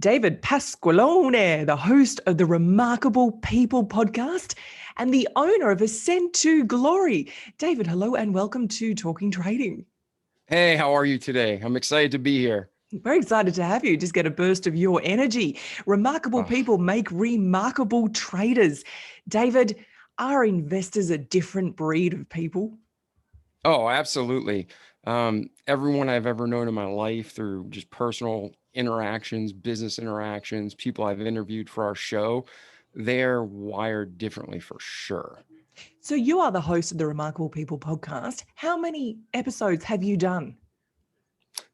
David Pasqualone, the host of the Remarkable People podcast and the owner of Ascend to Glory. David, hello and welcome to Talking Trading. Hey, how are you today? I'm excited to be here. Very excited to have you. Just get a burst of your energy. Remarkable people make remarkable traders. David, are investors a different breed of people? Oh, absolutely. Everyone I've ever known in my life through just personal interactions, business interactions, people I've interviewed for our show, they're wired differently for sure. So you are the host of the Remarkable People podcast. How many episodes have you done?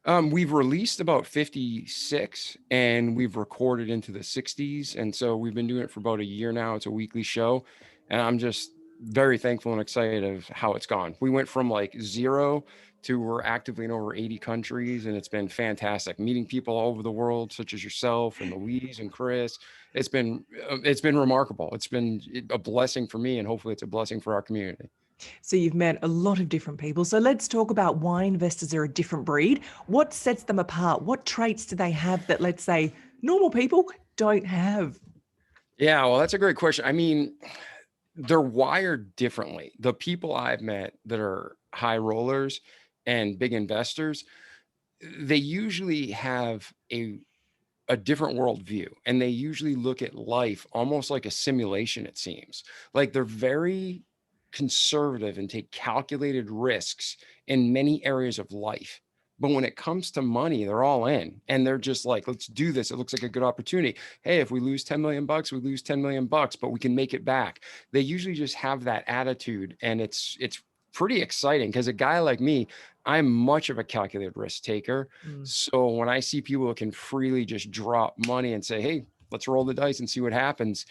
We've released about 56 and we've recorded into the 60s. And so we've been doing it for about a year now. It's a weekly show. And I'm just very thankful and excited of how it's gone. We went from like 0 to we're actively in over 80 countries. And it's been fantastic meeting people all over the world, such as yourself and Louise and Chris. It's been remarkable. It's been a blessing for me and hopefully it's a blessing for our community. So you've met a lot of different people. So let's talk about why investors are a different breed. What sets them apart? What traits do they have that, let's say, normal people don't have? Yeah, well, that's a great question. I mean, they're wired differently. The people I've met that are high rollers and big investors, they usually have a different worldview and they usually look at life almost like a simulation, it seems. Like they're very conservative and take calculated risks in many areas of life. But when it comes to money, they're all in and they're just like, let's do this. It looks like a good opportunity. Hey, if we lose 10 million bucks, we lose 10 million bucks, but we can make it back. They usually just have that attitude. And it's pretty exciting because a guy like me, I'm much of a calculated risk taker. So when I see people that can freely just drop money and say, hey, let's roll the dice and see what happens,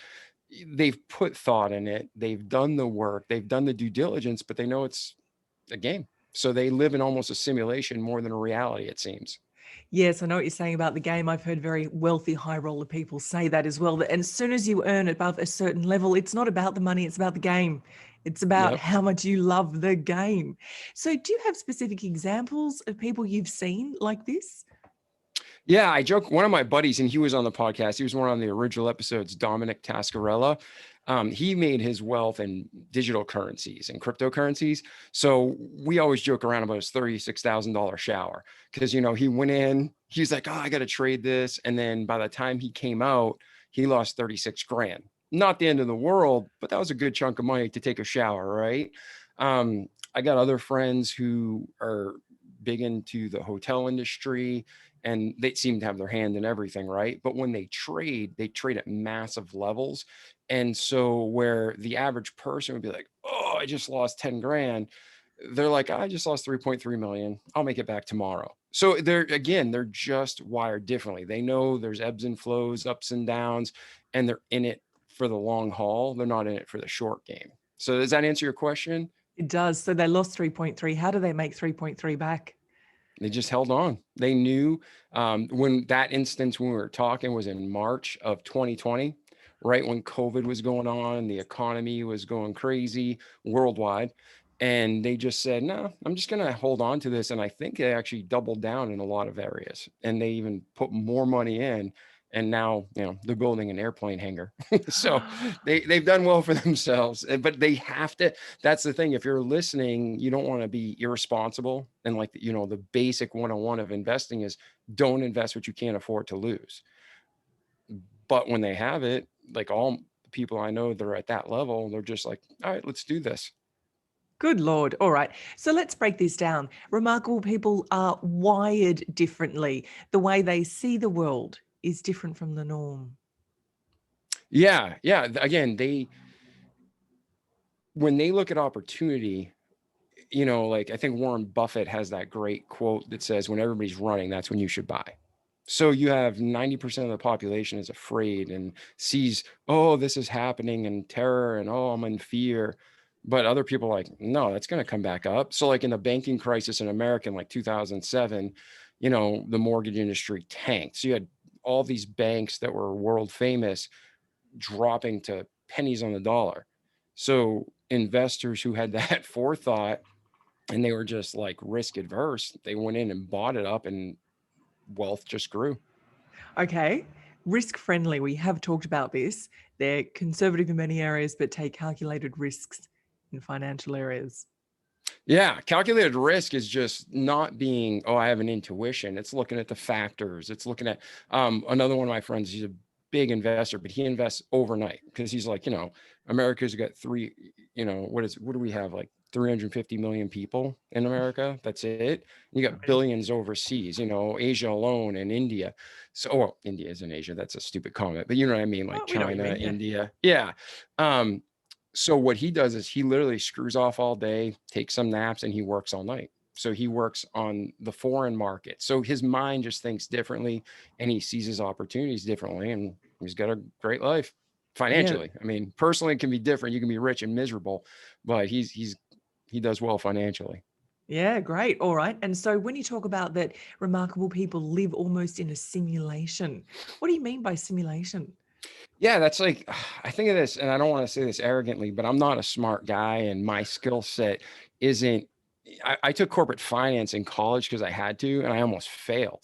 they've put thought in it. They've done the work. They've done the due diligence, but they know it's a game. So they live in almost a simulation more than a reality, it seems. Yes, I know what you're saying about the game. I've heard very wealthy high roller people say that as well. And as soon as you earn above a certain level, it's not about the money, it's about the game. It's about Yep. how much you love the game. So do you have specific examples of people you've seen like this? Yeah, I joke. One of my buddies, and he was on the podcast. He was one on the original episodes, Dominic Taskarella. He made his wealth in digital currencies and cryptocurrencies. So we always joke around about his $36,000 shower because, he went in, he's like, oh, I got to trade this. And then by the time he came out, he lost 36 grand. Not the end of the world, but that was a good chunk of money to take a shower, right? I got other friends who are big into the hotel industry and they seem to have their hand in everything, right? But when they trade at massive levels. And so where the average person would be like, oh, I just lost 10 grand. They're like, I just lost 3.3 million. I'll make it back tomorrow. So they're just wired differently. They know there's ebbs and flows, ups and downs, and they're in it for the long haul. They're not in it for the short game. So does that answer your question? It does. So they lost 3.3. How do they make 3.3 back? They just held on. They knew when that instance when we were talking was in March of 2020, right when COVID was going on, the economy was going crazy worldwide. And they just said, no, I'm just going to hold on to this. And I think they actually doubled down in a lot of areas and they even put more money in. And now, they're building an airplane hangar. So they've done well for themselves, but they have to. That's the thing. If you're listening, you don't want to be irresponsible. And like, the basic 101 of investing is don't invest what you can't afford to lose. But when they have it, like all people I know that are at that level, they're just like, all right, let's do this. Good Lord. All right. So let's break this down. Remarkable people are wired differently. The way they see the world is different from the norm. Yeah. Yeah. Again, when they look at opportunity, like I think Warren Buffett has that great quote that says, when everybody's running, that's when you should buy. So you have 90% of the population is afraid and sees, oh, this is happening and terror and oh, I'm in fear. But other people are like, no, that's going to come back up. So like in the banking crisis in America in like 2007, the mortgage industry tanked. So you had all these banks that were world famous dropping to pennies on the dollar. So investors who had that forethought and they were just like risk adverse, they went in and bought it up and wealth just grew. Okay. Risk friendly, we have talked about this. They're conservative in many areas, but take calculated risks in financial areas. Yeah, calculated risk is just not being, oh, I have an intuition. It's looking at the factors. It's looking at another one of my friends, he's a big investor, but he invests overnight because he's like, America's got what do we have? Like 350 million people in America. That's it. You got Okay. billions overseas, Asia alone and India. So, well, India is in Asia. That's a stupid comment, but you know what I mean? Like Oh, we know what you China, mean. Yeah. India. Yeah. Um, so what he does is he literally screws off all day, takes some naps, and he works all night. So he works on the foreign market. So his mind just thinks differently and he sees his opportunities differently. And he's got a great life Yeah. financially. I mean, personally it can be different. You can be rich and miserable, but he does well financially. Yeah, great. All right. And so when you talk about that remarkable people live almost in a simulation, what do you mean by simulation? Yeah, that's like, I think of this, and I don't want to say this arrogantly, but I'm not a smart guy, and my skill set isn't. I took corporate finance in college because I had to, and I almost failed.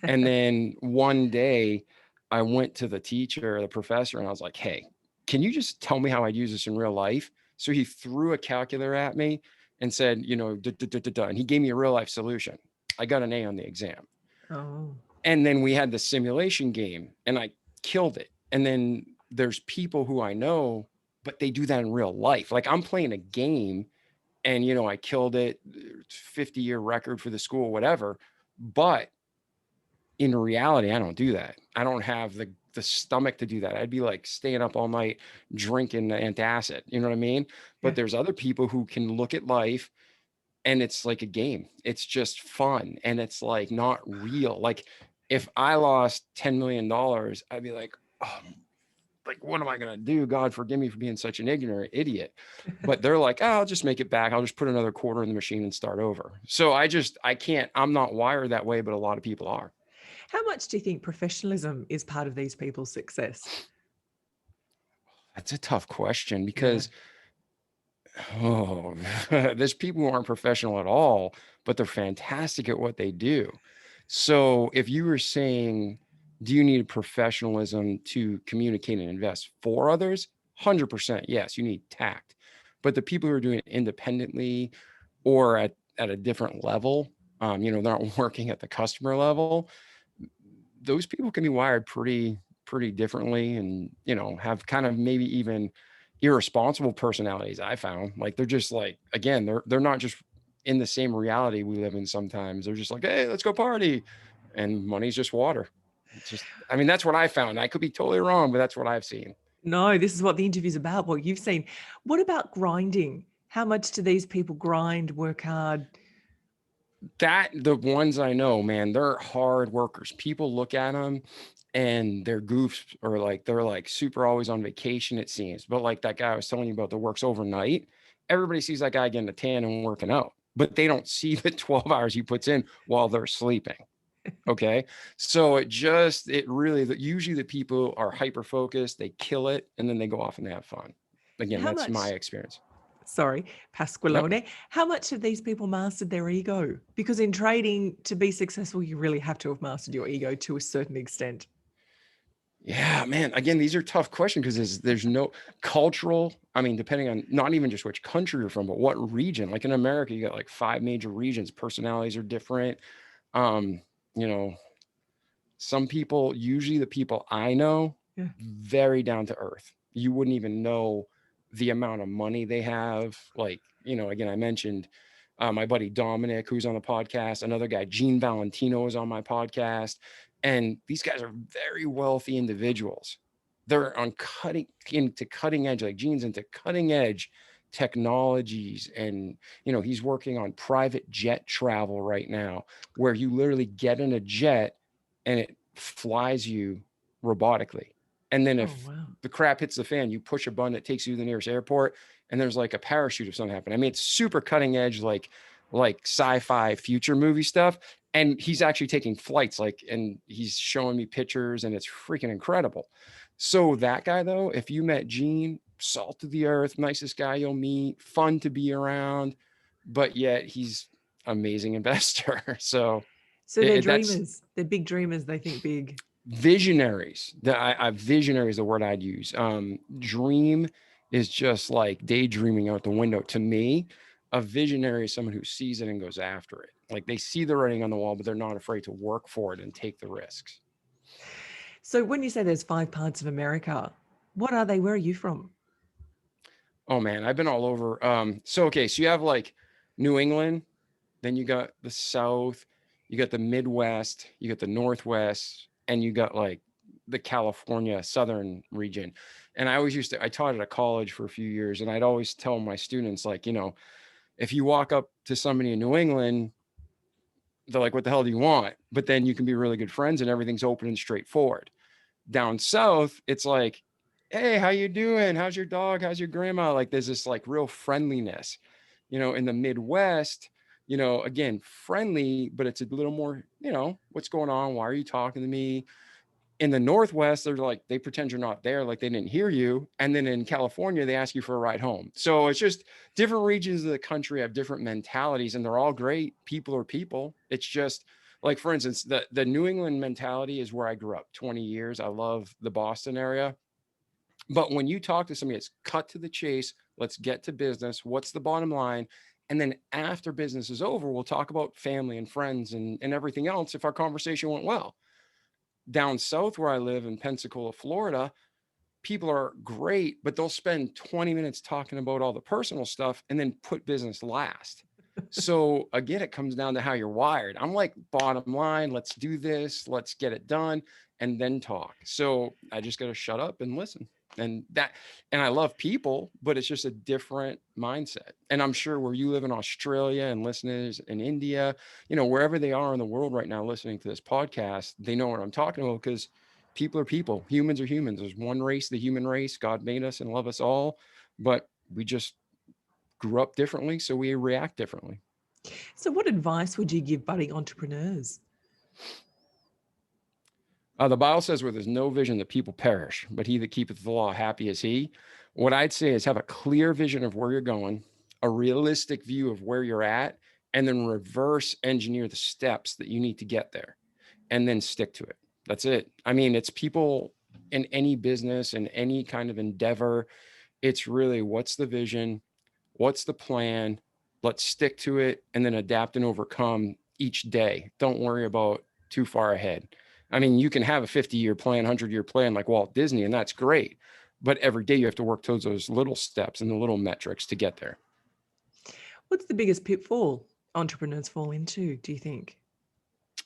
And then one day, I went to the teacher, the professor, and I was like, "Hey, can you just tell me how I'd use this in real life?" So he threw a calculator at me and said, and he gave me a real life solution. I got an A on the exam. Oh, And then we had the simulation game and I killed it. And then there's people who I know, but they do that in real life. Like I'm playing a game and, I killed it, 50-year record for the school, whatever. But in reality, I don't do that. I don't have the stomach to do that. I'd be like staying up all night drinking antacid. You know what I mean? yeah. But there's other people who can look at life and it's like a game. It's just fun and it's like not real. Like if I lost $10 million, I'd be like, oh, like what am I gonna do? God forgive me for being such an ignorant idiot. But they're like, oh, I'll just make it back. I'll just put another quarter in the machine and start over. So I can't. I'm not wired that way, but a lot of people are. How much do you think professionalism is part of these people's success? That's a tough question Yeah. because oh, there's people who aren't professional at all, but they're fantastic at what they do. So if you were saying, do you need professionalism to communicate and invest for others? 100% yes, you need tact. But the people who are doing it independently or at a different level, they're not working at the customer level, those people can be wired pretty differently and have kind of maybe even irresponsible personalities. I found like they're just like, again, they're not just in the same reality we live in. Sometimes they're just like, hey, let's go party, and money's just water. It's just, I mean, that's what I found. I could be totally wrong, but that's what I've seen. No, this is what the interview's about, what you've seen. What about grinding? How much do these people grind, work hard? That the ones I know, man, they're hard workers. People look at them and they're goofs or like they're like super always on vacation, it seems. But like that guy I was telling you about that works overnight, everybody sees that guy getting a tan and working out, but they don't see the 12 hours he puts in while they're sleeping. Okay. So it really, usually the people are hyper focused, they kill it, and then they go off and they have fun. Again, How that's my much, experience. sorry, Yep. Pasqualone, how much have these people mastered their ego? Because in trading, to be successful, you really have to have mastered your ego to a certain extent. Yeah, man. Again, these are tough questions because there's no cultural. I mean, depending on not even just which country you're from, but what region. Like in America, you got like five major regions. Personalities are different. Um, you know, some people, usually the people I know, Yeah. very down to earth. You wouldn't even know the amount of money they have. Like, again, I mentioned my buddy Dominic, who's on the podcast, another guy, Gene Valentino, is on my podcast. And these guys are very wealthy individuals. They're on cutting edge, like Gene's into cutting edge technologies. And, he's working on private jet travel right now, where you literally get in a jet and it flies you robotically. And then Oh, if wow. the crap hits the fan, you push a button that takes you to the nearest airport, and there's like a parachute if something happened. I mean, it's super cutting edge, like sci-fi future movie stuff. And he's actually taking flights, and he's showing me pictures, and it's freaking incredible. So that guy, though, if you met Gene, salt of the earth, nicest guy you'll meet, fun to be around, but yet he's amazing investor. So So they're that's dreamers. They're big dreamers. They think big. Visionaries, visionary is the word I'd use. Dream is just like daydreaming out the window. To me, a visionary is someone who sees it and goes after it. Like they see the writing on the wall, but they're not afraid to work for it and take the risks. So when you say there's 5 parts of America, what are they? Where are you from? Oh man, I've been all over. So you have like New England, then you got the South, you got the Midwest, you got the Northwest, and you got like the California Southern region. And I taught at a college for a few years, and I'd always tell my students, like, if you walk up to somebody in New England, they're like, what the hell do you want? But then you can be really good friends and everything's open and straightforward. Down south, it's like, hey, how you doing? How's your dog? How's your grandma? Like there's this like real friendliness. In the Midwest, again, friendly, but it's a little more, what's going on? Why are you talking to me? In the Northwest, they're like, they pretend you're not there, like they didn't hear you. And then in California, they ask you for a ride home. So it's just different regions of the country have different mentalities, and they're all great. People are people. It's just like, for instance, the New England mentality is where I grew up 20 years. I love the Boston area. But when you talk to somebody, it's cut to the chase. Let's get to business. What's the bottom line? And then after business is over, we'll talk about family and friends and everything else if our conversation went well. Down south where I live in Pensacola, Florida, people are great, but they'll spend 20 minutes talking about all the personal stuff and then put business last. So again, it comes down to how you're wired. I'm like, bottom line, let's do this, let's get it done, and then talk. So I just got to shut up and listen. And I love people, but it's just a different mindset. And I'm sure where you live in Australia and listeners in India, wherever they are in the world right now listening to this podcast, they know what I'm talking about, because people are people, humans are humans. There's one race, the human race. God made us and love us all, but we just grew up differently, so we react differently. So what advice would you give budding entrepreneurs? The Bible says, where there's no vision, the people perish, but he that keepeth the law, happy is he. What I'd say is have a clear vision of where you're going, a realistic view of where you're at, and then reverse engineer the steps that you need to get there, and then stick to it. That's it. I mean, it's people in any business, in any kind of endeavor. It's really, what's the vision? What's the plan? Let's stick to it and then adapt and overcome each day. Don't worry about too far ahead. I mean, you can have a 50-year plan, 100-year plan like Walt Disney, and that's great. But every day you have to work towards those little steps and the little metrics to get there. What's the biggest pitfall entrepreneurs fall into, do you think?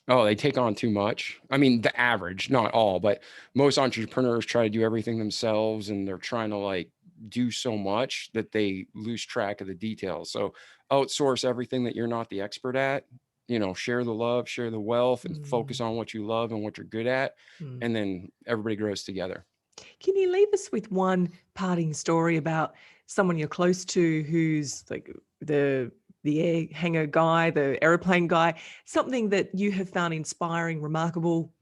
Oh, they take on too much. I mean, the average, not all, but most entrepreneurs try to do everything themselves, and they're trying to like do so much that they lose track of the details. So outsource everything that you're not the expert at, share the love, share the wealth, and focus Mm, on what you love and what you're good at. mm. And then everybody grows together. Can you leave us with one parting story about someone you're close to who's like the air hanger guy, the aeroplane guy, something that you have found inspiring, remarkable?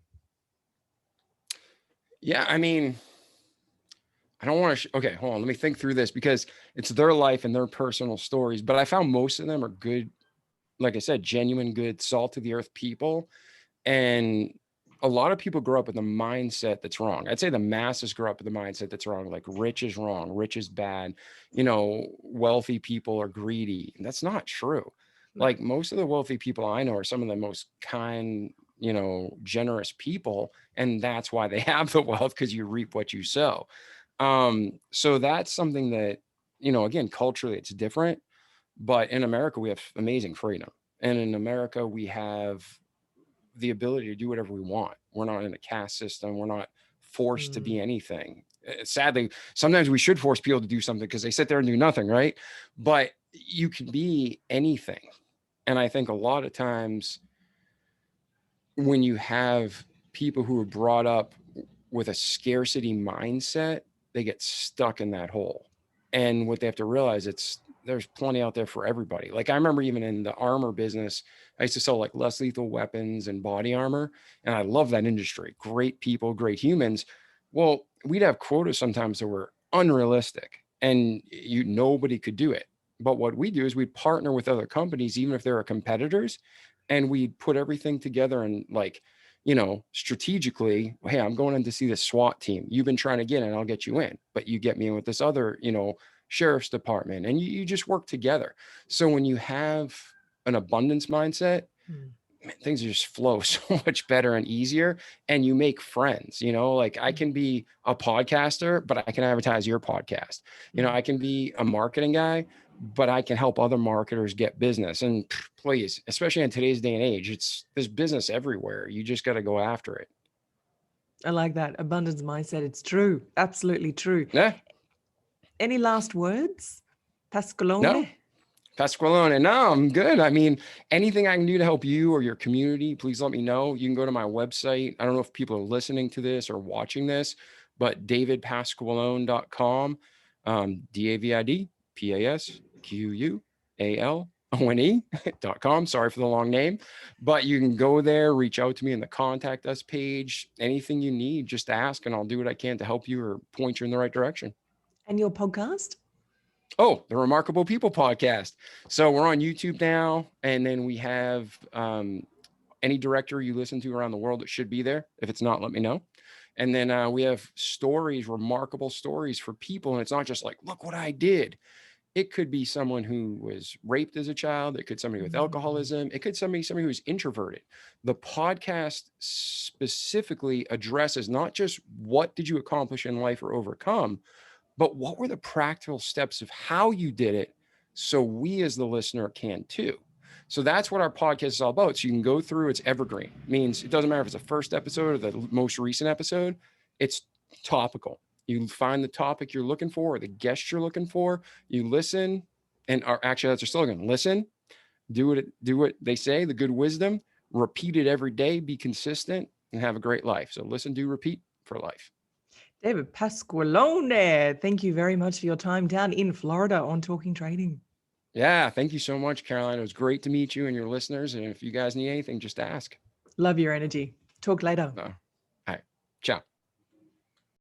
Yeah. I mean, I don't want to, okay, hold on. Let me think through this, because it's their life and their personal stories, but I found most of them are good. Like I said, genuine, good, salt of the earth people. And a lot of people grow up with a mindset that's wrong. I'd say the masses grow up with a mindset that's wrong. Like rich is wrong, rich is bad. Wealthy people are greedy. And that's not true. No. Like most of the wealthy people I know are some of the most kind, generous people. And that's why they have the wealth, because you reap what you sow. So that's something that, again, culturally it's different. But in America, we have amazing freedom. And in America, we have the ability to do whatever we want. We're not in a caste system. We're not forced to Mm. be anything. Sadly, sometimes we should force people to do something because they sit there and do nothing, right? But you can be anything. And I think a lot of times when you have people who are brought up with a scarcity mindset, they get stuck in that hole. And what they have to realize, there's plenty out there for everybody. Like I remember even in the armor business, I used to sell like less lethal weapons and body armor. And I love that industry. Great people, great humans. Well, we'd have quotas sometimes that were unrealistic, and nobody could do it. But what we do is we partner with other companies, even if they're competitors, and we put everything together and like strategically, hey, I'm going in to see the SWAT team. You've been trying to get in, I'll get you in, but you get me in with this other, sheriff's department, and you just work together. So when you have an abundance mindset, Mm. things just flow so much better and easier, and you make friends. Like I can be a podcaster, but I can advertise your podcast. I can be a marketing guy, but I can help other marketers get business. And please, especially in today's day and age, there's business everywhere. You just got to go after it. I like that abundance mindset. It's true. Absolutely true. Yeah. Any last words, No. Pasqualone? Pasqualone. No, I'm good. I mean, anything I can do to help you or your community, please let me know. You can go to my website. I don't know if people are listening to this or watching this, but davidpasqualone.com, DavidPasqualone.com. Sorry for the long name, but you can go there, reach out to me in the contact us page. Anything you need, just ask, and I'll do what I can to help you or point you in the right direction. And your podcast? Oh, the Remarkable People podcast. So we're on YouTube now, and then we have any director you listen to around the world that should be there. If it's not, let me know. And then we have stories, remarkable stories for people. And it's not just like, look what I did. It could be someone who was raped as a child. It could be somebody with alcoholism. It could be somebody who's introverted. The podcast specifically addresses not just what did you accomplish in life or overcome, but what were the practical steps of how you did it, so we as the listener can too. So that's what our podcast is all about. So you can go through, it's evergreen. It means it doesn't matter if it's the first episode or the most recent episode, it's topical. You find the topic you're looking for or the guest you're looking for, you listen, and actually that's our slogan: listen, do what they say, the good wisdom, repeat it every day, be consistent, and have a great life. So listen, do, repeat for life. David Pasqualone, thank you very much for your time down in Florida on Talking Trading. Yeah, thank you so much, Caroline. It was great to meet you and your listeners. And if you guys need anything, just ask. Love your energy. Talk later. All right. Ciao.